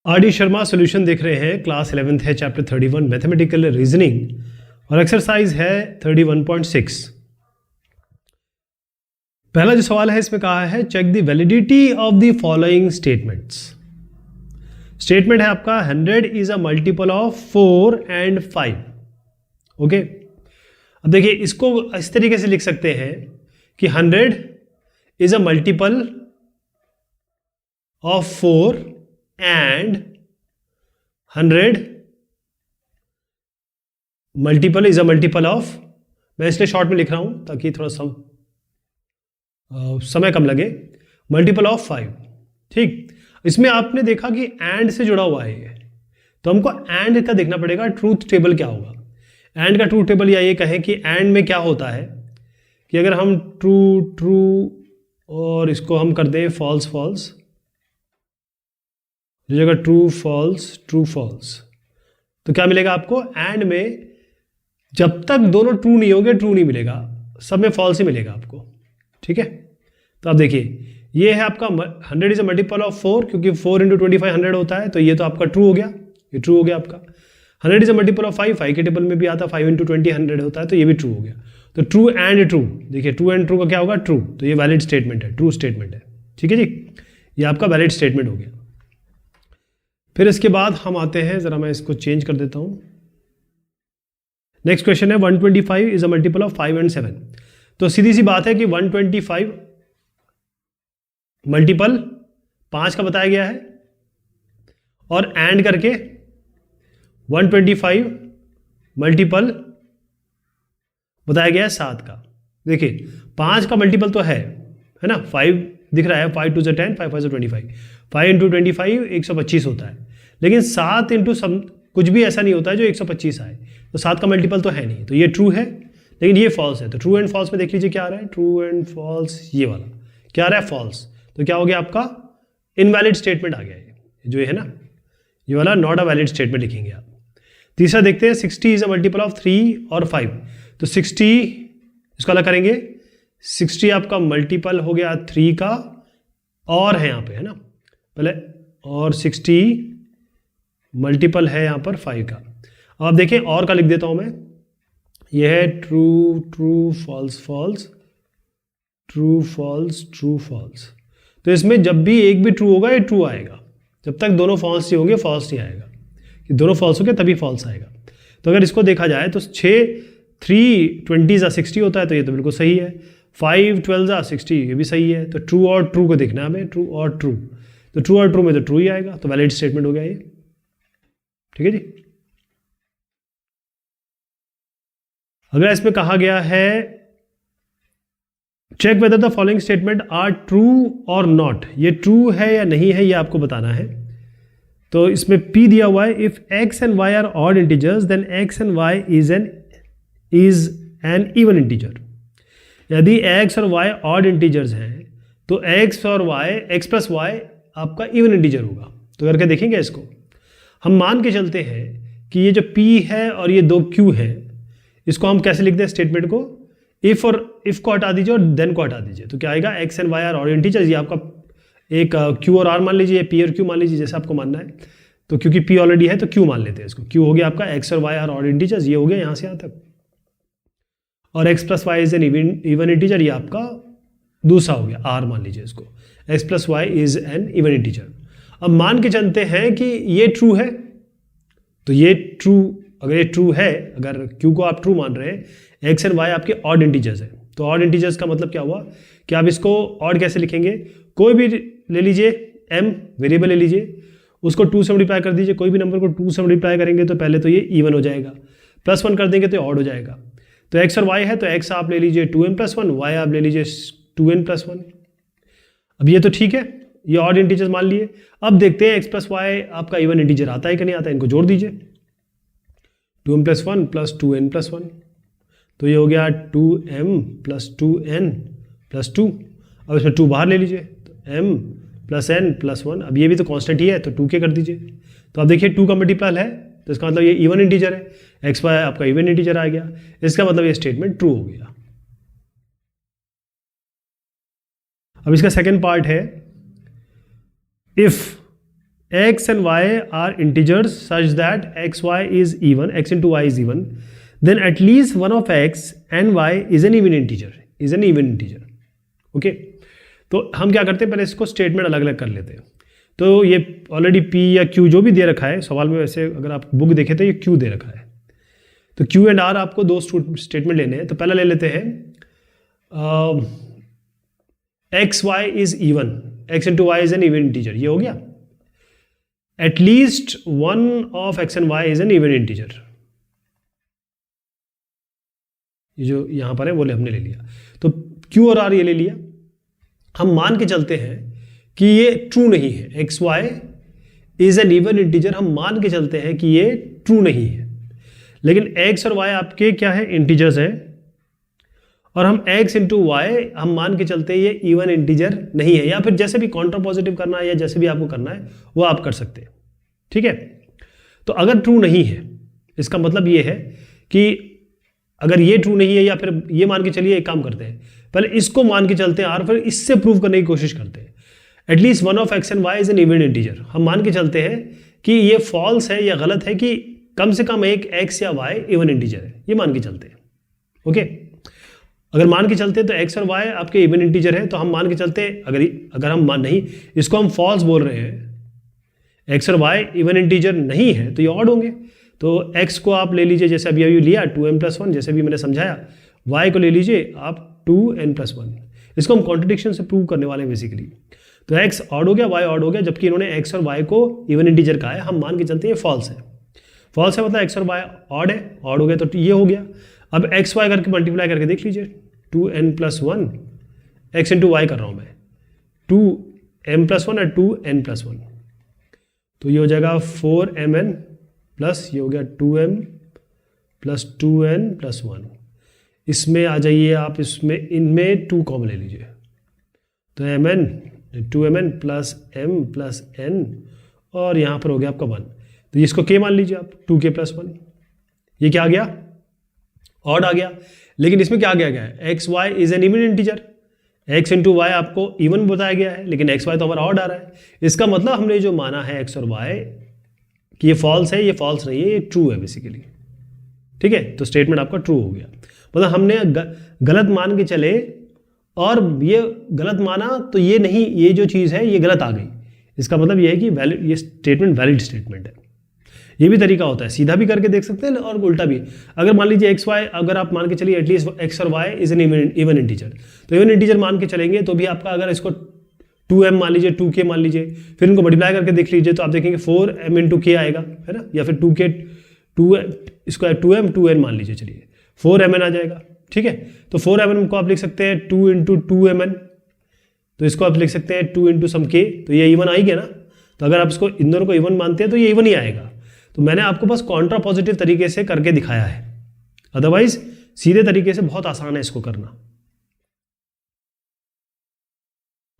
R D Sharma solution देख रहे हैं। क्लास 11th है, चैप्टर 31 मैथमेटिकल रीजनिंग और एक्सरसाइज है 31.6। पहला जो सवाल है इसमें कहा है check the validity of the following statements. Statement है आपका 100 is a multiple of 4 and 5। Okay, अब देखिए इसको इस तरीके से लिख सकते हैं कि 100 is a multiple of 4 and 100 multiple is a multiple of, मैं इसलिए शॉर्ट में लिख रहा हूं ताकि थोड़ा समय कम लगे, मल्टीपल ऑफ 5। ठीक, इसमें आपने देखा कि एंड से जुड़ा हुआ है ये, तो हमको एंड का देखना पड़ेगा ट्रूथ टेबल क्या होगा। एंड का ट्रूथ टेबल या ये कहें कि एंड में क्या होता है कि अगर हम ट्रू ट्रू और इसको हम कर दें फॉल्स फॉल्स, जगह ट्रू फॉल्स, तो क्या मिलेगा आपको। एंड में जब तक दोनों ट्रू नहीं होंगे ट्रू नहीं मिलेगा, सब में फॉल्स ही मिलेगा आपको। ठीक है, तो आप देखिए ये है आपका 100 इज अ मल्टीपल ऑफ 4, क्योंकि 4 × 25 100 होता है, तो ये तो आपका ट्रू हो गया, ये ट्रू हो गया आपका। 100 इज अ मल्टीपल ऑफ 5, 5 के टेबल में भी आता है 5 × 20 100 होता है, तो ये भी ट्रू हो गया। तो ट्रू एंड ट्रू, देखिए ट्रू एंड ट्रू का क्या होगा, ट्रू, तो ये वैलिड स्टेटमेंट है, ट्रू स्टेटमेंट है। ठीक है जी, ये आपका वैलिड स्टेटमेंट हो गया। फिर इसके बाद हम आते हैं, जरा मैं इसको चेंज कर देता हूं। नेक्स्ट क्वेश्चन है 125 is a multiple of 5 and 7। तो सीधी सी बात है कि 125 मल्टीपल 5 का बताया गया है और एंड करके 125 मल्टीपल बताया गया है 7 का। देखिए 5 का मल्टीपल तो है ना, 5 दिख रहा है, 5 2 × 10, 5 5 25, 5 × 25 125 होता है, लेकिन 7 इंटू कुछ भी ऐसा नहीं होता है जो 125 आए, तो 7 का मल्टीपल तो है नहीं, तो ये ट्रू है, लेकिन ये फॉल्स है। तो ट्रू एंड फॉल्स में देख लीजिए क्या आ रहा है, ट्रू एंड फॉल्स, ये वाला क्या आ रहा है, फॉल्स। तो क्या हो गया आपका, इनवैलिड स्टेटमेंट आ गया ये जो है ना, ये वाला नॉट अ वैलिड स्टेटमेंट लिखेंगे आप। तीसरा देखते हैं 60 इज अ मल्टीपल ऑफ 3 और 5। तो 60 इसको अलग करेंगे, 60 आपका मल्टीपल हो गया 3 का और है यहाँ पे, है ना पहले, और 60 मल्टीपल है यहाँ पर 5 का। अब आप देखें और का लिख देता हूँ मैं, यह है true true false false, true false true false. तो इसमें जब भी एक भी ट्रू होगा ये ट्रू आएगा, जब तक दोनों फॉल्स नहीं होंगे फॉल्स नहीं आएगा, कि दोनों फॉल्स हो गए तभी फॉल्स आएगा। तो अगर इसको देखा जाए तो 3 20 60 होता है, तो ये तो बिल्कुल सही है। 5 12 60, ये भी सही है। तो ट्रू और ट्रू को देखना है हमें, ट्रू और ट्रू, तो ट्रू और ट्रू में तो ट्रू ही आएगा, तो वैलिड स्टेटमेंट हो गया ये। ठीक है जी, अगर इसमें कहा गया है check whether the following statement are true और नॉट, ये ट्रू है या नहीं है ये आपको बताना है। तो इसमें P दिया हुआ है, if x and y are odd integers then x and y is an even integer. यदि x और y ऑड इंटीजर्स हैं तो x और y, x प्लस y आपका इवन इंटीजर होगा। तो करके देखेंगे इसको, हम मान के चलते हैं कि ये जो P है और ये 2 Q है, इसको हम कैसे लिखते हैं स्टेटमेंट को, इफ को हटा दीजिए और देन को हटा दीजिए, तो क्या आएगा, x and y are odd integers. ये आपका एक Q और R मान लीजिए, P और Q मान लीजिए, जैसे आपको मानना है। तो क्योंकि P ऑलरेडी है तो Q मान लेते हैं इसको। Q हो गया आपका x और y आर ऑड इंटीजर्स, ये हो गया यहाँ से यहाँ तक, और x plus y is an even integer, ये आपका दूसरा हो गया, R मान लीजिए इसको, x plus y is an even integer. अब मान के चलते हैं कि ये ट्रू है, तो ये ट्रू, अगर ये ट्रू है, अगर Q को आप ट्रू मान रहे हैं, x एंड y आपके ऑड इंटीजर्स है, तो ऑड इंटीजर्स का मतलब क्या हुआ कि आप इसको ऑड कैसे लिखेंगे, कोई भी ले लीजिए, m वेरिएबल ले लीजिए, उसको 2 से मल्टीप्लाई कर दीजिए, कोई भी नंबर को 2 से मल्टीप्लाई करेंगे तो पहले तो ये इवन हो जाएगा, +1 कर देंगे तो ऑड हो जाएगा। तो x और y है, तो x आप ले लीजिए 2n + 1, y आप ले लीजिए 2n + 1। अब ये तो ठीक है, ये ऑड इंटीजर्स मान लिए। अब देखते हैं x प्लस वाई आपका इवन इंटीजर आता है कि नहीं आता है, इनको जोड़ दीजिए, 2m + 1 + 2n + 1, तो ये हो गया 2m + 2n + 2। अब इसमें 2 बाहर ले लीजिए, तो m + n + 1, अब ये भी तो कांस्टेंट ही है, तो 2 के कर दीजिए। तो आप देखिए 2 का मल्टीपल है, तो इसका मतलब ये इवन इंटीजर है, x y आपका इवन इंटीजर आ गया, इसका मतलब ये स्टेटमेंट ट्रू हो गया। अब इसका सेकंड पार्ट है, if x and y are integers such that xy is even, x into y is even, then at least one of x and y is an even integer. Okay, तो हम क्या करते हैं, पहले इसको statement अलग अलग कर लेते हैं. तो ये ऑलरेडी p या q जो भी दे रखा है सवाल में, वैसे अगर आप बुक देखें तो ये q दे रखा है. तो q एंड r आपको दो स्टेटमेंट लेने हैं. तो पहला ले लेते हैं x y is even, x into y is an even integer. ये हो गया. At least one of x and y is an even integer. ये जो यहां पर है वो हमने ले लिया. तो क्यू और आर ये ले लिया. हम मान के चलते हैं कि ये ट्रू नहीं है. X y is an even integer, हम मान के चलते हैं कि ये ट्रू नहीं है. लेकिन एक्स और वाई आपके क्या है, इंटीजर्स हैं. और हम x इंटू वाई हम मान के चलते हैं ये इवन इंटीजर नहीं है. या फिर जैसे भी काउंटर पॉजिटिव करना है या जैसे भी आपको करना है वो आप कर सकते हैं. ठीक है. तो अगर ट्रू नहीं है, इसका मतलब ये है कि अगर ये ट्रू नहीं है, या फिर ये मान के चलिए एक काम करते हैं, पहले इसको मान के चलते हैं और फिर इससे प्रूव करने की कोशिश करते हैं. At least one of x and y is an even integer. हम मान के चलते हैं कि ये फॉल्स है या गलत है कि कम से कम एक एक्स या वाई इवन इंटीजर है. ये मान के चलते हैं. ओके. अगर मान के चलते हैं तो एक्स और वाई आपके इवन इंटीजर है, तो हम मान के चलते हैं अगर हम मान नहीं, इसको हम फॉल्स बोल रहे हैं, एक्स और वाई इवन इंटीजर नहीं है तो ये ऑड होंगे. तो एक्स को आप ले लीजिए जैसे अभी लिया 2n+1, जैसे भी मैंने समझाया. वाई को ले लीजिए आप 2n+1. इसको हम कॉन्ट्रडिक्शन से प्रूव करने वाले हैं बेसिकली. तो एक्स ऑड हो गया, वाई ऑड हो गया, जबकि इन्होंने एक्स और वाई को इवन इंटीजर कहा है. हम मान के चलते हैं फॉल्स है. फॉल्स है मतलब एक्स और वाई ऑड है, ऑड हो गया तो ये हो गया. अब एक्स वाई करके मल्टीप्लाई करके देख लीजिए. 2n+1 एक्स इंटू वाई कर रहा हूँ मैं, 2m+1 और 2n+1. तो ये हो जाएगा 4mn प्लस ये हो गया 2m प्लस 2n+1. इसमें आ जाइए आप, इसमें इनमें 2 कॉमन ले लीजिए. तो mn 2mn plus m plus n और यहाँ पर हो गया आपका 1. तो इसको k मान लीजिए आप, 2k+1. ये क्या आ गया, ऑड आ गया. लेकिन इसमें क्या गया है, x y is an even integer. X into y आपको इवन बताया गया है, लेकिन एक्स वाई तो हमारा ऑड आ रहा है. इसका मतलब हमने जो माना है एक्स और वाई कि ये फॉल्स है, ये फॉल्स नहीं है, ये ट्रू है बेसिकली. ठीक है. तो स्टेटमेंट आपका ट्रू हो गया. मतलब हमने गलत मान के चले और ये गलत माना तो ये नहीं, ये जो चीज़ है ये गलत आ गई. इसका मतलब ये है कि वैलिड, ये स्टेटमेंट वैलिड स्टेटमेंट है. ये भी तरीका होता है, सीधा भी करके देख सकते हैं और उल्टा भी. अगर मान लीजिए एक्स वाई, अगर आप मान के चलिए एटलीस्ट एक्स और y is an even integer, तो इवन इंटीजर मान के चलेंगे तो भी आपका, अगर इसको 2m मान लीजिए, 2k मान लीजिए, फिर इनको मल्टीप्लाई करके देख लीजिए तो आप देखेंगे 4m इंटू k आएगा, है ना. या फिर 2k 2m 2n मान लीजिए, चलिए 4mn आ जाएगा. ठीक है. तो 4mn को आप लिख सकते हैं 2 इंटू 2mn. तो इसको आप लिख सकते हैं 2 इंटू सम k. तो ये इवन आई गया ना. तो अगर आप इसको इन दोनों को इवन मानते हैं तो ये इवन ही आएगा. तो मैंने आपको बस कॉन्ट्रा पॉजिटिव तरीके से करके दिखाया है, अदरवाइज सीधे तरीके से बहुत आसान है इसको करना.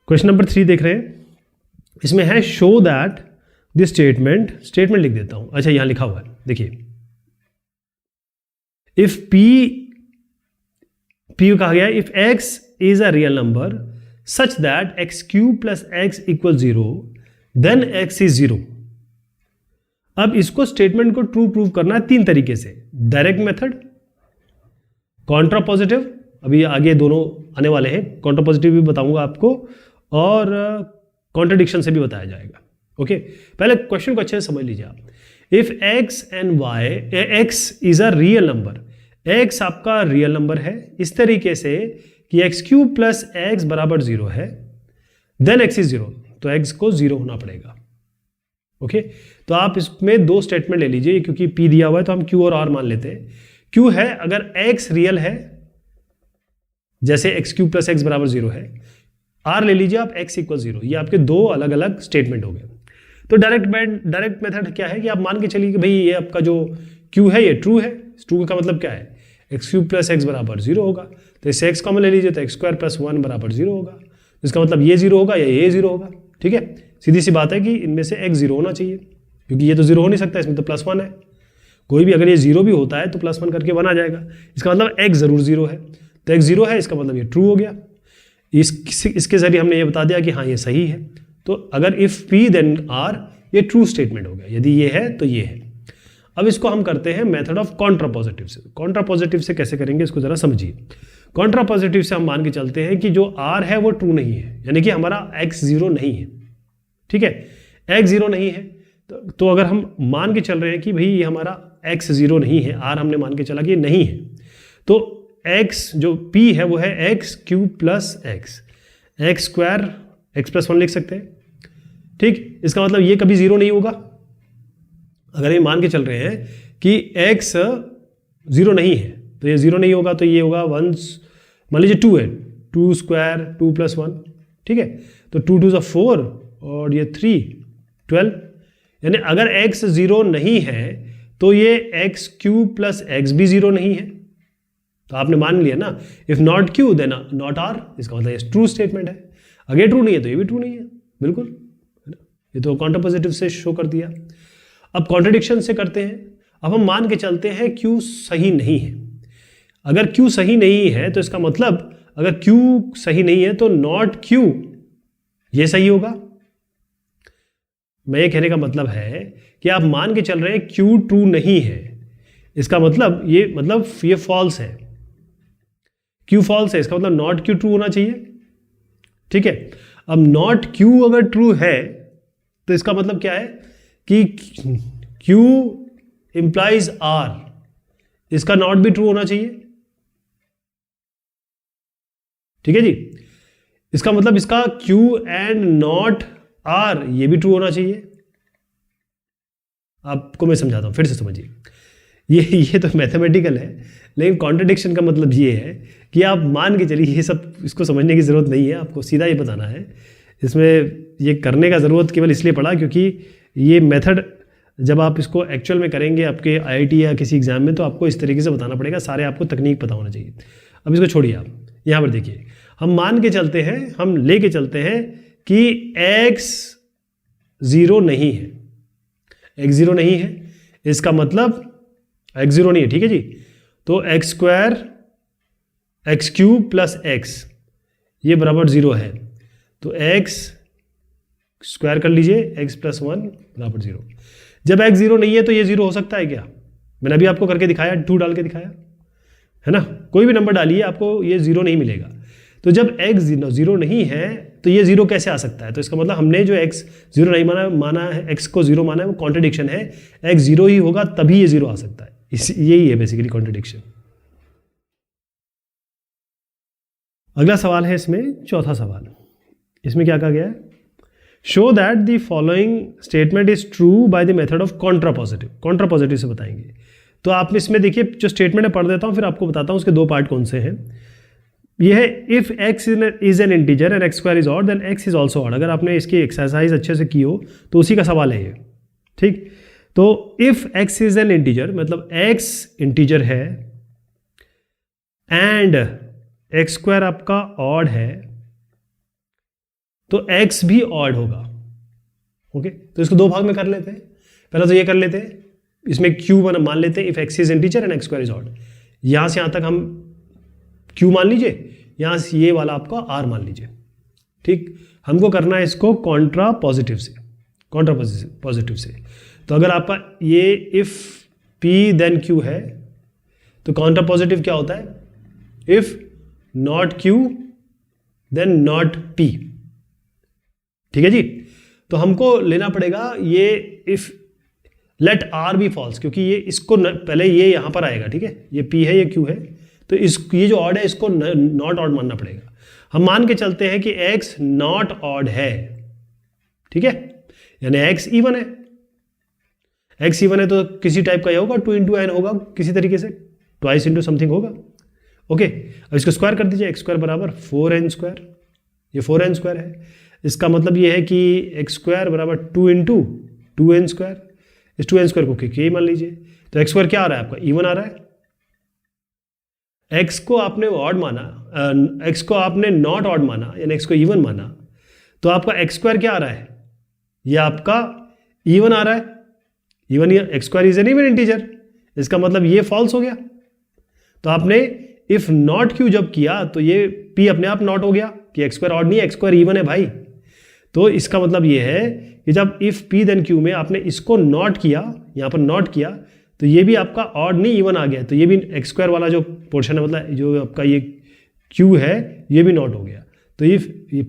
क्वेश्चन नंबर 3 देख रहे हैं. इसमें है शो दैट दिस स्टेटमेंट लिख देता हूं. अच्छा, यहां लिखा हुआ है, देखिए. इफ p कहा गया if x is a real number such that x³ plus x equal 0 then x is 0. अब इसको स्टेटमेंट को ट्रू प्रूव करना है 3 तरीके से. डायरेक्ट मेथड, कॉन्ट्रा पॉजिटिव, अभी आगे दोनों आने वाले हैं, कॉन्ट्रा पॉजिटिव भी बताऊंगा आपको और कॉन्ट्रडिक्शन से भी बताया जाएगा. ओके. पहले क्वेश्चन को अच्छे से समझ लीजिए आप. If x and y, x is a real number, x आपका रियल नंबर है इस तरीके से कि x³ प्लस x बराबर 0 है, देन x इज 0. तो x को 0 होना पड़ेगा. ओके. तो आप इसमें 2 स्टेटमेंट ले लीजिए, क्योंकि p दिया हुआ है तो हम q और r मान लेते हैं. q है अगर x रियल है, जैसे x³ प्लस x बराबर 0 है. r ले लीजिए आप x इक्वल 0. ये आपके 2 अलग अलग स्टेटमेंट हो गए. तो डायरेक्ट मेथड क्या है कि आप मान के चलिए कि भाई ये आपका जो q है ये ट्रू है. ट्रू का मतलब क्या है, x³ प्लस x बराबर 0 होगा. तो इससे x कॉमन ले लीजिए तो x² प्लस 1 बराबर 0 होगा. इसका मतलब ये 0 होगा या ये 0 होगा. ठीक है. सीधी सी बात है कि इनमें से x 0 होना चाहिए, क्योंकि ये तो 0 हो नहीं सकता, इसमें तो प्लस 1 है. कोई भी अगर ये 0 भी होता है तो प्लस 1 करके 1 आ जाएगा. इसका मतलब x जरूर 0 है. तो x 0 है, इसका मतलब ये ट्रू हो गया. इसके जरिए हमने ये बता दिया कि हाँ ये सही है. तो अगर इफ p देन r, ये ट्रू स्टेटमेंट हो गया। यदि ये है तो ये है। अब इसको हम करते हैं मेथड ऑफ कॉन्ट्रापॉजिटिव से। कॉन्ट्रापॉजिटिव से कैसे करेंगे इसको जरा समझिए। कॉन्ट्रापॉजिटिव से हम मान के चलते हैं कि जो r है वो ट्रू नहीं है, यानी कि हमारा x 0 नहीं है। ठीक है, x 0 नहीं है तो अगर हम मान के चल रहे हैं कि भाई ये हमारा x 0 नहीं है, r हमने मान के चला कि ये नहीं है, तो x जो p है वो है x cube plus x square x plus 1 लिख सकते हैं। ठीक, इसका मतलब ये कभी 0 नहीं होगा। अगर ये मान के चल रहे हैं कि x 0 नहीं है तो ये 0 नहीं होगा, तो ये होगा 1, मान लीजिए 2 है, 2 स्क्वायर 2 प्लस 1। ठीक है, तो 2 2 4 और ये 3 12, यानी अगर x 0 नहीं है तो ये x क्यूब प्लस x भी 0 नहीं है। तो आपने मान लिया ना, if not q then not r, इसका मतलब ये ट्रू स्टेटमेंट है। अगर ट्रू नहीं है तो ये भी ट्रू नहीं है, बिल्कुल, है ना। ये तो कॉन्ट्रापॉजिटिव से शो कर दिया। अब कॉन्ट्रडिक्शन से करते हैं। अब हम मान के चलते हैं q सही नहीं है। अगर q सही नहीं है तो इसका मतलब अगर q सही नहीं है तो नॉट q ये सही होगा। मैं ये कहने का मतलब है कि आप मान के चल रहे हैं q ट्रू नहीं है, इसका मतलब ये फॉल्स है, q फॉल्स है, इसका मतलब नॉट q ट्रू होना चाहिए। ठीक है, अब नॉट q अगर ट्रू है तो इसका मतलब क्या है कि q इंप्लाइज r, इसका नॉट भी ट्रू होना चाहिए। ठीक है जी, इसका मतलब इसका q एंड नॉट r ये भी ट्रू होना चाहिए। आपको मैं समझाता हूं, फिर से समझिए। ये तो मैथमेटिकल है, लेकिन कॉन्ट्रडिक्शन का मतलब ये है कि आप मान के चलिए, ये सब इसको समझने की ज़रूरत नहीं है, आपको सीधा ये बताना है। इसमें ये करने का ज़रूरत केवल इसलिए पड़ा क्योंकि ये मेथड जब आप इसको एक्चुअल में करेंगे आपके आईआईटी या किसी एग्जाम में, तो आपको इस तरीके से बताना पड़ेगा, सारे आपको तकनीक पता होना चाहिए। अब इसको छोड़िए, आप यहाँ पर देखिए, हम मान के चलते हैं, हम ले के चलते हैं कि x 0 नहीं है, x 0 नहीं है, इसका मतलब x 0 नहीं है। ठीक है जी, तो x square x cube plus x ये बराबर 0 है, तो x स्क्वायर कर लीजिए, x प्लस 1 बराबर 0। जब x 0 नहीं है तो ये 0 हो सकता है क्या? मैंने अभी आपको करके दिखाया, 2 डाल के दिखाया है ना। कोई भी नंबर डालिए, आपको ये 0 नहीं मिलेगा। तो जब x 0 नहीं है तो ये 0 कैसे आ सकता है? तो इसका मतलब हमने जो x 0 नहीं माना है, x को 0 माना है, वो कॉन्ट्रडिक्शन है। x 0 ही होगा तभी ये 0 आ सकता है, यही है बेसिकली कॉन्ट्रडिक्शन। अगला सवाल है इसमें, चौथा सवाल। इसमें क्या कहा गया है? Show that the following statement is true by the method of contrapositive. Contrapositive से बताएंगे। तो आप इसमें देखिए, जो स्टेटमेंट है पढ़ देता हूं, फिर आपको बताता हूं उसके 2 पार्ट कौन से हैं। ये है if x is an integer and x square is odd then x is also odd. अगर आपने इसकी एक्सरसाइज अच्छे से की हो तो उसी का सवाल है ये। ठीक, तो if x is an integer मतलब x इंटीजर है एंड x स्क्वायर आपका ऑड है तो x भी ऑड होगा। ओके, तो इसको 2 भाग में कर लेते हैं। पहला तो ये कर लेते हैं, इसमें q मान लेते हैं, if x is integer and x square is odd. यहां से यहां तक हम q मान लीजिए, यहां से ये वाला आपका r मान लीजिए। ठीक, हमको करना है इसको कॉन्ट्रा पॉजिटिव से। तो अगर आपका ये इफ p देन q है तो कॉन्ट्रा पॉजिटिव क्या होता है? If not q then not p। ठीक है जी, तो हमको लेना पड़ेगा ये इफ लेट r भी फॉल्स, क्योंकि ये इसको पहले ये यहां पर आएगा। ठीक है, ये p है, ये q है, तो ये जो ऑड है इसको नॉट ऑड मानना पड़ेगा। हम मान के चलते हैं कि x नॉट ऑड है। ठीक है, यानी x इवन है। x इवन है तो किसी टाइप का ये होगा, 2 × n होगा, किसी तरीके से ट्वाइस इंटू समथिंग होगा। ओके, अब इसको स्क्वायर कर दीजिए, x स्क्वायर बराबर 4n स्क्वायर, ये 4n स्क्वायर है। इसका मतलब ये है कि x स्क्वायर बराबर 2 × 2n स्क्वायर। इस 2n स्क्वायर को k मान लीजिए, तो x स्क्वायर क्या आ रहा है आपका? इवन आ रहा है। x को आपने ऑड माना, x को आपने नॉट ऑड माना, यानी x को इवन माना, तो आपका x स्क्वायर क्या आ रहा है? ये आपका इवन आ रहा है। Even, x square is an even integer, इसका मतलब ये फॉल्स हो गया। तो आपने इफ नॉट q जब किया तो ये p अपने आप नॉट हो गया कि x स्क्वायर ऑड नहीं है, x स्क्वायर इवन है भाई। तो इसका मतलब ये है कि जब इफ़ पी देन क्यू में आपने इसको नॉट किया, यहाँ पर नॉट किया, तो ये भी आपका ऑड नहीं इवन आ गया, तो ये भी एक्स स्क्वायर वाला जो पोर्शन है, मतलब जो आपका ये क्यू है, ये भी नॉट हो गया। तो इफ ये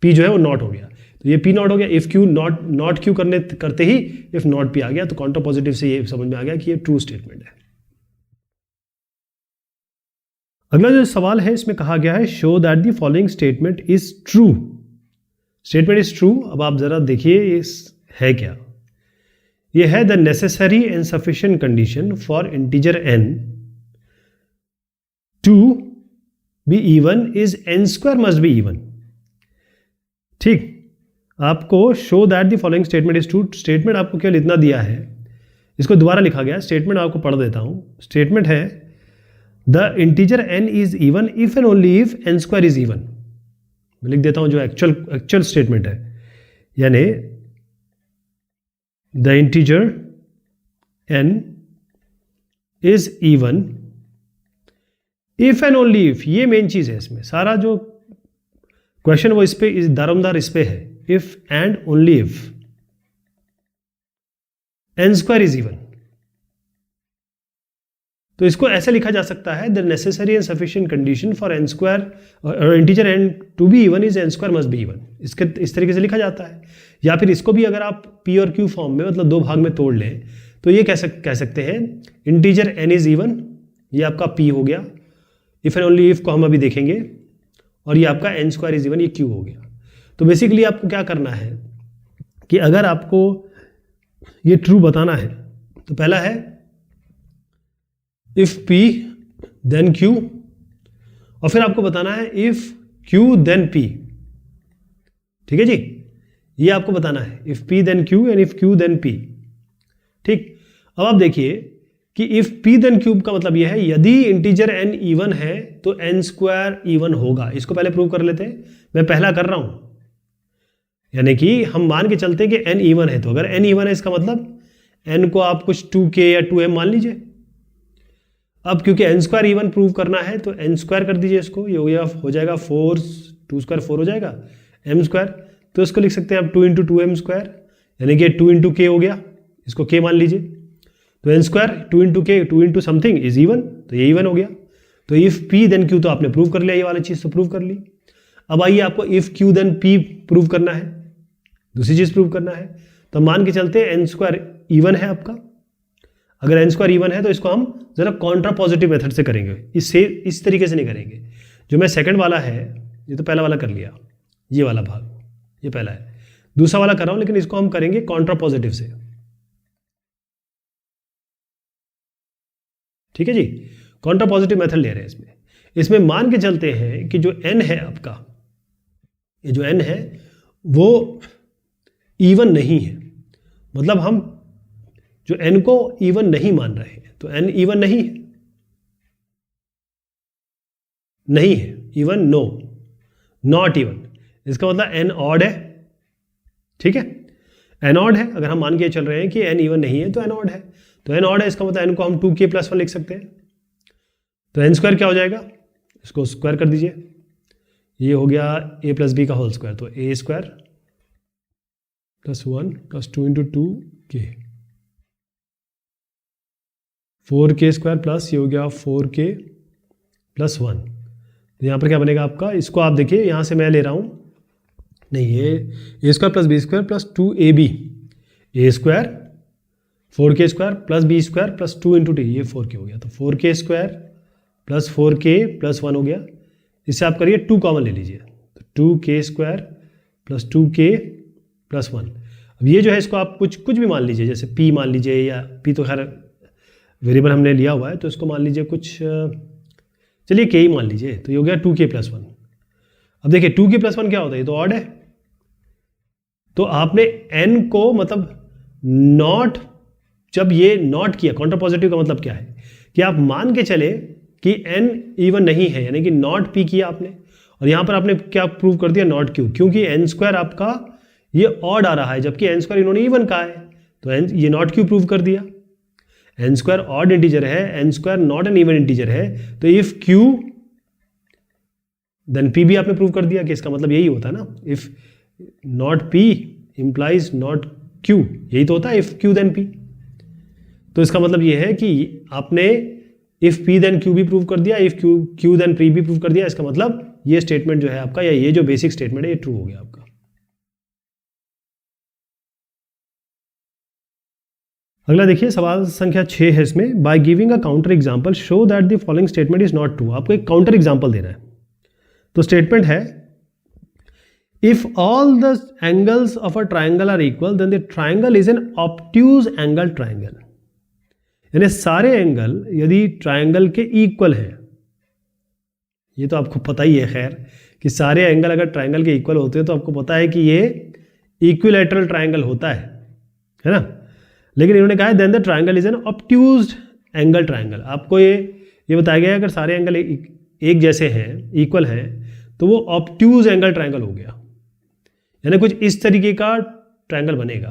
पी जो है वो नॉट हो गया, तो ये पी नॉट हो गया। इफ क्यू नॉट क्यू करते ही इफ नॉट पी आ गया, तो काउंटर पॉजिटिव से ये समझ में आ गया कि ये ट्रू स्टेटमेंट है। अगला जो सवाल है इसमें कहा गया है show that the following statement is true. Statement is true. अब आप जरा देखिए इस है क्या। ये है the necessary and sufficient condition for integer n to be even is n square must be even. ठीक, आपको show that the following statement is true, statement आपको केवल इतना दिया है, इसको दोबारा लिखा गया है, स्टेटमेंट आपको पढ़ देता हूं। स्टेटमेंट है the integer n is even if and only if n square is even. मैं लिख देता हूं जो एक्चुअल स्टेटमेंट है, यानी the integer n is even if and only if. ये मेन चीज है इसमें, सारा जो क्वेश्चन वो इस पे दारोमदार इस पे है, if and only if n square is even. तो इसको ऐसे लिखा जा सकता है the necessary and sufficient condition for n square integer n to be even is n square must be even. इसके इस तरीके से लिखा जाता है। या फिर इसको भी अगर आप p और q फॉर्म में, मतलब दो भाग में तोड़ लें, तो ये कह सकते हैं इंटीजर n इज इवन, ये आपका p हो गया, इफ एंड ओनली इफ को हम अभी देखेंगे, और ये आपका n स्क्वायर इज इवन, ये q हो गया। तो बेसिकली आपको क्या करना है कि अगर आपको ये ट्रू बताना है तो पहला है इफ p देन q, और फिर आपको बताना है इफ q देन p। ठीक है जी, ये आपको बताना है if p then q and if q then p। ठीक, अब आप देखिए कि इफ p देन q का मतलब यह है यदि इंटीजर n इवन है तो n स्क्वायर इवन होगा। इसको पहले प्रूव कर लेते हैं, मैं पहला कर रहा हूं, यानी कि हम मान के चलते हैं कि n इवन है, तो अगर n इवन है इसका मतलब n को आप कुछ 2k या 2m मान लीजिए। अब क्योंकि n स्क्वायर इवन प्रूव करना है तो n स्क्वायर कर दीजिए इसको, ये हो जाएगा 4, 2 स्क्वायर 4 हो जाएगा, m स्क्वायर, तो इसको लिख सकते हैं आप 2 इंटू 2m स्क्वायर, यानी कि 2 इंटू k हो गया, इसको k मान लीजिए। तो n square 2 into k 2 into something is even, तो ये इवन हो गया। तो इफ p देन q तो आपने प्रूव कर लिया, ये वाली चीज़ तो प्रूव कर ली। अब आइए आपको if q then p prove करना है, दूसरी चीज़ प्रूव करना है। तो मान के चलते n स्क्वायर इवन है आपका, अगर n स्क्वायर इवन है तो इसको हम जरा कॉन्ट्रा पॉजिटिव मेथड से करेंगे, इससे इस तरीके से नहीं करेंगे। जो मैं सेकंड वाला है, ये तो पहला वाला कर लिया, ये वाला भाग ये पहला है, दूसरा वाला कर रहा हूं, लेकिन इसको हम करेंगे कॉन्ट्रा पॉजिटिव से। ठीक है जी, कॉन्ट्रा पॉजिटिव मेथड ले रहे हैं इसमें मान के चलते हैं कि जो n है आपका, ये जो n है वो इवन नहीं है, मतलब हम जो n को इवन नहीं मान रहे हैं, तो n इवन नहीं है, इवन नो, नॉट इवन, इसका मतलब n ऑड है। ठीक है, n ऑड है, अगर हम मान के चल रहे हैं कि n इवन नहीं है तो n ऑड है, तो n ऑड है, इसका मतलब n को हम 2k + 1 लिख सकते हैं। तो n स्क्वायर क्या हो जाएगा, इसको स्क्वायर कर दीजिए, ये हो गया a + b का होल स्क्वायर, तो a square + 1 + 2 into 2k, 4k square plus ये हो गया 4k + 1। तो यहाँ पर क्या बनेगा आपका, इसको आप देखिए, यहाँ से मैं ले रहा हूँ, नहीं ये a square + b square + 2ab, a square 4k square + b square + 2 into t, ये 4k हो गया, तो 4k स्क्वायर + 4k + 1 हो गया। इससे आप करिए 2 कॉमन ले लीजिए, तो 2k स्क्वायर + 2k + 1। अब ये जो है इसको आप कुछ भी मान लीजिए, जैसे p मान लीजिए, या p तो खैर वेरिएबल हमने लिया हुआ है, तो इसको मान लीजिए कुछ, चलिए k ही मान लीजिए, तो ये हो गया 2k + 1। अब देखिए 2k + 1 क्या होता है, ये तो ऑड है, तो आपने n को मतलब नॉट, जब ये नॉट किया, काउंटर पॉजिटिव का मतलब क्या है कि आप मान के चले कि n इवन नहीं है, यानी कि नॉट p किया आपने, और यहाँ पर आपने क्या प्रूव कर दिया, नॉट q, क्योंकि n स्क्वायर आपका ये ऑड आ रहा है, जबकि n स्क्वायर इन्होंने इवन कहा है, तो ये नॉट q प्रूव कर दिया। n स्क्वायर ऑड इंटीजर है, n square not an even integer है, तो इफ q देन पी भी आपने प्रूव कर दिया कि इसका मतलब यही होता है ना, if not P implies not Q, यही तो होता है इफ क्यू देन पी। तो इसका मतलब ये है कि आपने इफ पी देन क्यू भी प्रूव कर दिया, इफ क्यू देन पी भी प्रूव कर दिया। इसका मतलब ये स्टेटमेंट जो है आपका, या ये जो बेसिक स्टेटमेंट है, ये ट्रू हो गया आपका। अगला देखिए सवाल संख्या 6 है इसमें, by giving a counter example show that the following statement is not true. आपको एक काउंटर एग्जांपल देना है। तो स्टेटमेंट है if all the angles of a triangle are equal then the triangle is an obtuse angle triangle. यानी सारे angle यदि triangle के इक्वल हैं, ये तो आपको पता ही है खैर कि सारे एंगल अगर ट्राइंगल के इक्वल होते हैं तो आपको पता है कि ये इक्विलैटरल ट्राइंगल होता है ना। लेकिन इन्होंने कहा है then the triangle is an obtuse angle triangle. आपको ये बताया गया है अगर सारे एंगल एक जैसे हैं, इक्वल हैं, तो वो ऑब्ट्यूज एंगल ट्राइंगल हो गया, यानी कुछ इस तरीके का ट्राइंगल बनेगा।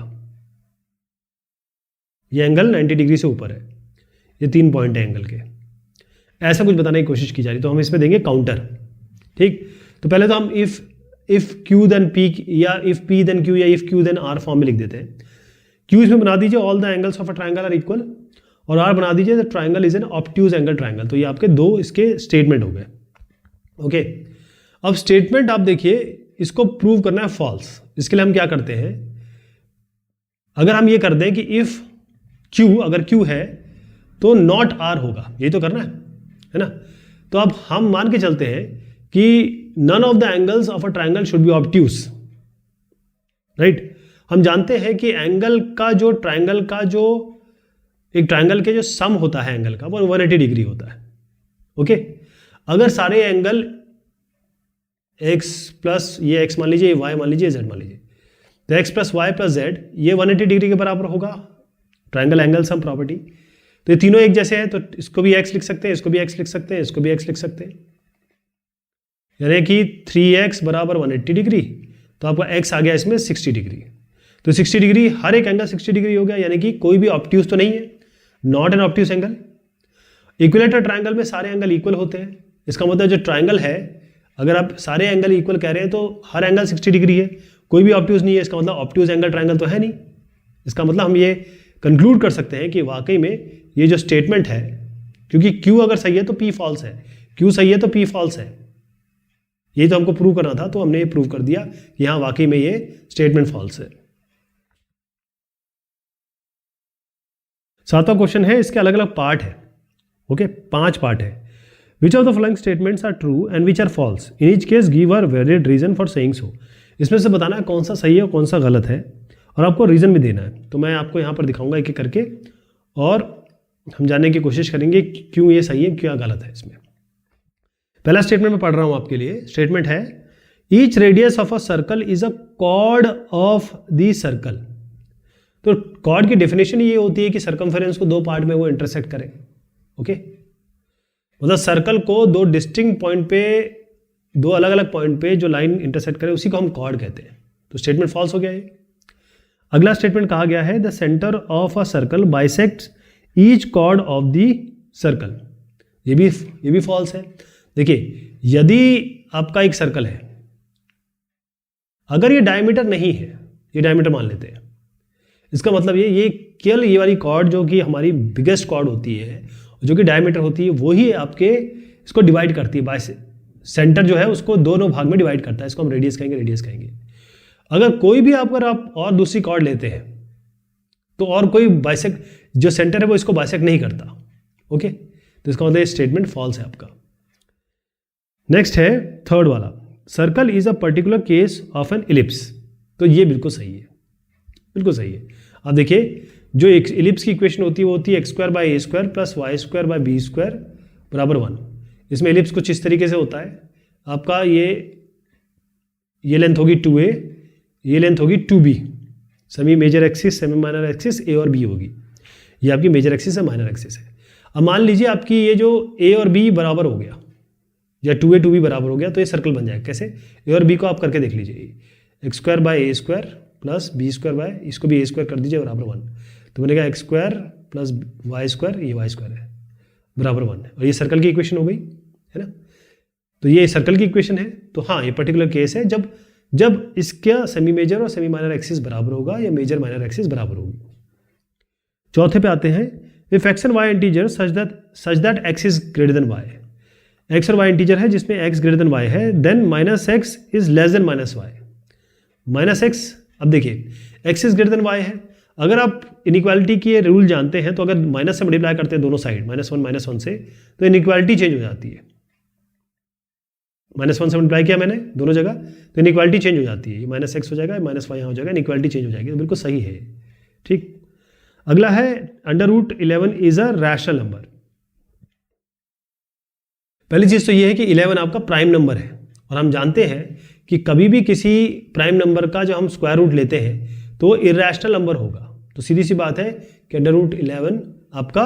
ये एंगल 90 डिग्री से ऊपर है, ये 3 पॉइंट है एंगल के, ऐसा कुछ बताने की कोशिश की जा रही। तो हम इसमें देंगे काउंटर। ठीक, तो पहले तो हम इफ क्यू देन पी या इफ पी देन क्यू या if q then r form में लिख देते हैं। क्यू इसमें बना दीजिए all the angles of a triangle are equal, और आर बना दीजिए the triangle is an obtuse angle triangle. तो ये आपके दो इसके स्टेटमेंट हो गए। ओके, अब स्टेटमेंट आप देखिए, इसको प्रूव करना है फॉल्स। इसके लिए हम क्या करते हैं, अगर हम ये कर दें कि इफ क्यू, अगर क्यू है तो नॉट आर होगा, यही तो करना है ना। तो अब हम मान के चलते हैं कि none of the angles of a triangle should be obtuse, right. हम जानते हैं कि एंगल का जो ट्राइंगल का जो एक ट्राइंगल के जो सम होता है एंगल का वो 180 डिग्री होता है। ओके, अगर सारे एंगल x प्लस ये x मान लीजिए, y मान लीजिए, z मान लीजिए, तो x plus y plus z ये 180 डिग्री के बराबर होगा, ट्राइंगल एंगल सम प्रॉपर्टी। तो ये तीनों एक जैसे हैं, तो इसको भी x लिख सकते हैं, इसको भी x लिख सकते हैं, इसको भी x लिख सकते हैं, यानी कि 3x बराबर 180 डिग्री। तो आपका x आ गया इसमें 60 डिग्री। तो 60 डिग्री, हर एक एंगल 60 डिग्री हो गया, यानी कि कोई भी ऑब्ट्यूज तो नहीं है, not an obtuse angle. Equilateral triangle में सारे एंगल इक्वल होते हैं। इसका मतलब जो ट्राइंगल है, अगर आप सारे एंगल इक्वल कह रहे हैं तो हर एंगल 60 डिग्री है, कोई भी ऑब्ट्यूज नहीं है। इसका मतलब ऑब्ट्यूज एंगल ट्राइंगल तो है नहीं। इसका मतलब हम ये कंक्लूड कर सकते हैं कि वाकई में ये जो स्टेटमेंट है, क्योंकि Q अगर सही है तो P फॉल्स है, Q सही है तो P फॉल्स है, यही तो हमको प्रूव करना था। तो हमने ये प्रूव कर दिया कि हाँ वाकई में ये स्टेटमेंट फॉल्स है। 7वां क्वेश्चन है, इसके अलग अलग पार्ट है। ओके, 5 पार्ट है। Which of the following statements are true and which are false, in each case give a valid reason for saying so. इसमें से बताना है कौन सा सही है और कौन सा गलत है, और आपको रीजन भी देना है। तो मैं आपको यहाँ पर दिखाऊंगा एक एक करके, और हम जानने की कोशिश करेंगे क्यों ये सही है, क्या गलत है इसमें। पहला स्टेटमेंट मैं पढ़ रहा हूँ आपके लिए। स्टेटमेंट है each radius of a circle is a cord of the circle. तो कॉर्ड की डेफिनेशन ये होती है कि सर्कमफेरेंस को 2 पार्ट में वो इंटरसेक्ट करे। ओके, मतलब सर्कल को 2 डिस्टिंक्ट पॉइंट पे, 2 अलग अलग पॉइंट पे जो लाइन इंटरसेक्ट करे उसी को हम कॉर्ड कहते हैं। तो स्टेटमेंट फॉल्स हो गया ये। अगला स्टेटमेंट कहा गया है the centre of a circle bisects each chord of the circle. ये भी फॉल्स है। देखिए, यदि आपका एक सर्कल है, अगर ये डायमीटर नहीं है, ये डायमीटर मान लेते हैं, इसका मतलब ये केवल ये वाली कॉर्ड जो कि हमारी बिगेस्ट कॉर्ड होती है, जो कि डायमीटर होती है, वही आपके इसको डिवाइड करती है। बाय सेंटर जो है उसको 2 भाग में डिवाइड करता है। इसको हम रेडियस कहेंगे। अगर कोई भी आप और दूसरी कॉर्ड लेते हैं तो और कोई बाइसेक्ट, जो सेंटर है वो इसको बाइसेक्ट नहीं करता। ओके, तो इसका मतलब स्टेटमेंट फॉल्स है आपका। नेक्स्ट है 3rd वाला, circle is a particular case of N ellipse. तो ये बिल्कुल सही है, बिल्कुल सही है। अब देखिए, जो इलिप्स की इक्वेशन होती है वो होती है x² by a² plus y² by b² बराबर 1। इसमें इलिप्स कुछ इस तरीके से होता है। आपका ये लेंथ होगी 2a, ये लेंथ होगी 2b। Semi major axis, semi minor axis a और b होगी। ये आपकी मेजर एक्सिस है, माइनर एक्सिस है। अब मान लीजिए आपकी ये जो a और b बराबर हो गया, या 2a 2b बराबर हो गया, तो ये सर्कल बन जाएगा। कैसे? a और b को आप करके देख लीजिए, x² by a² plus b² by, इसको भी a² कर दीजिए बराबर 1, तो बनेगा x² प्लस y², ये y² है बराबर 1, और ये सर्कल की इक्वेशन हो गई, है ना। तो ये सर्कल की इक्वेशन है। तो हाँ, ये पर्टिकुलर केस है जब इसका सेमी मेजर और सेमी माइनर एक्सिस बराबर होगा या मेजर माइनर एक्सिस बराबर होगी। चौथे पे आते हैं, if x and y integer such that x is greater than y, x और वाई इंटीजर है जिसमें एक्स ग्रेटर देन वाई है, then minus x is less than minus y. Minus x, अब देखिए x is greater than y है, अगर आप inequality के रूल जानते हैं तो अगर माइनस से मल्टीप्लाई करते हैं दोनों साइड -1 से, तो इनइक्वालिटी चेंज हो जाती है। -1 से मल्टीप्लाई किया मैंने दोनों जगह, तो इनइक्वालिटी चेंज हो जाती है, ये माइनस एक्स हो जाएगा, माइनस वाई यहाँ हो जाएगा, इनइक्वालिटी चेंज हो जाएगी। तो बिल्कुल सही है, ठीक। अगला है √11 इज अ रैशनल नंबर। पहली चीज तो ये है कि 11 आपका प्राइम नंबर है, और हम जानते हैं कि कभी भी किसी प्राइम नंबर का जो हम स्क्वायर रूट लेते हैं तो वो इर्रेशनल नंबर होगा। तो सीधी सी बात है कि √11 आपका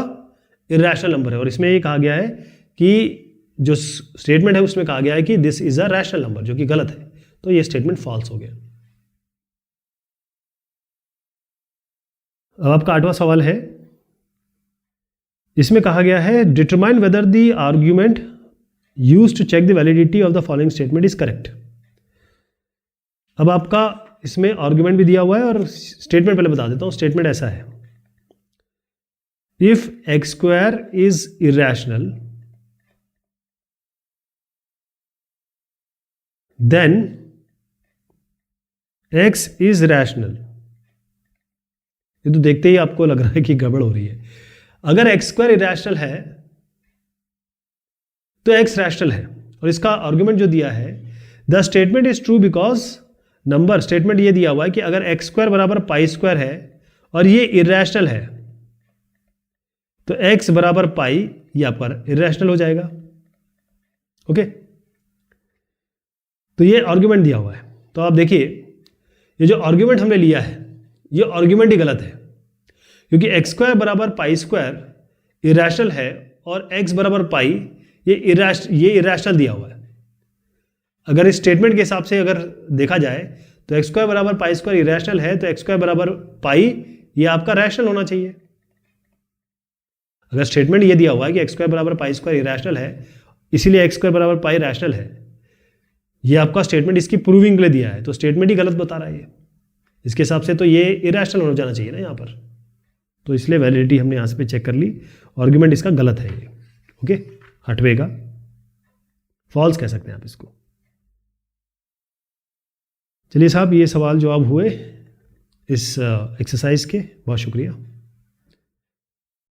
इर्रेशनल नंबर है, और इसमें ये कहा गया है कि जो स्टेटमेंट है उसमें कहा गया है कि this is a rational number, जो कि गलत है, तो ये स्टेटमेंट फॉल्स हो गया। अब आपका 8वां सवाल है, इसमें कहा गया है determine whether the argument used to check the validity of the following statement is correct. अब आपका इसमें आर्ग्यूमेंट भी दिया हुआ है और स्टेटमेंट पहले बता देता हूं। स्टेटमेंट ऐसा है, if x² is irrational then x is rational. ये तो देखते ही आपको लग रहा है कि गड़बड़ हो रही है। अगर x² इरेशनल है तो x रैशनल है, और इसका आर्गुमेंट जो दिया है, the statement is true because number, statement ये दिया हुआ है कि अगर x² बराबर π² है और ये इरेशनल है तो x बराबर π ये आपका इरेशनल हो जाएगा। ओके, तो ये आर्गुमेंट दिया हुआ है। तो आप देखिए, ये जो आर्गुमेंट हमने लिया है ये आर्गुमेंट ही गलत है, क्योंकि x² बराबर π² इरेशनल है और x बराबर π ये इरेशनल दिया हुआ है। अगर इस स्टेटमेंट के हिसाब से अगर देखा जाए तो x² बराबर π² इरेशनल है, तो x² बराबर π ये आपका रैशनल होना चाहिए। अगर स्टेटमेंट ये दिया हुआ है कि x² बराबर π² इरेशनल है, इसीलिए x² बराबर π रैशनल है, ये आपका स्टेटमेंट इसकी प्रूविंग के लिए दिया है, तो स्टेटमेंट ही गलत बता रहा है ये। इसके हिसाब से तो ये इरेशनल हो जाना चाहिए ना यहाँ पर, तो इसलिए वैलिडिटी हमने यहाँ पे चेक कर ली, आर्गुमेंट इसका गलत है ये। ओके, 8वें का फॉल्स कह सकते हैं आप इसको। चलिए साहब, ये सवाल जवाब हुए इस एक्सरसाइज के। बहुत शुक्रिया।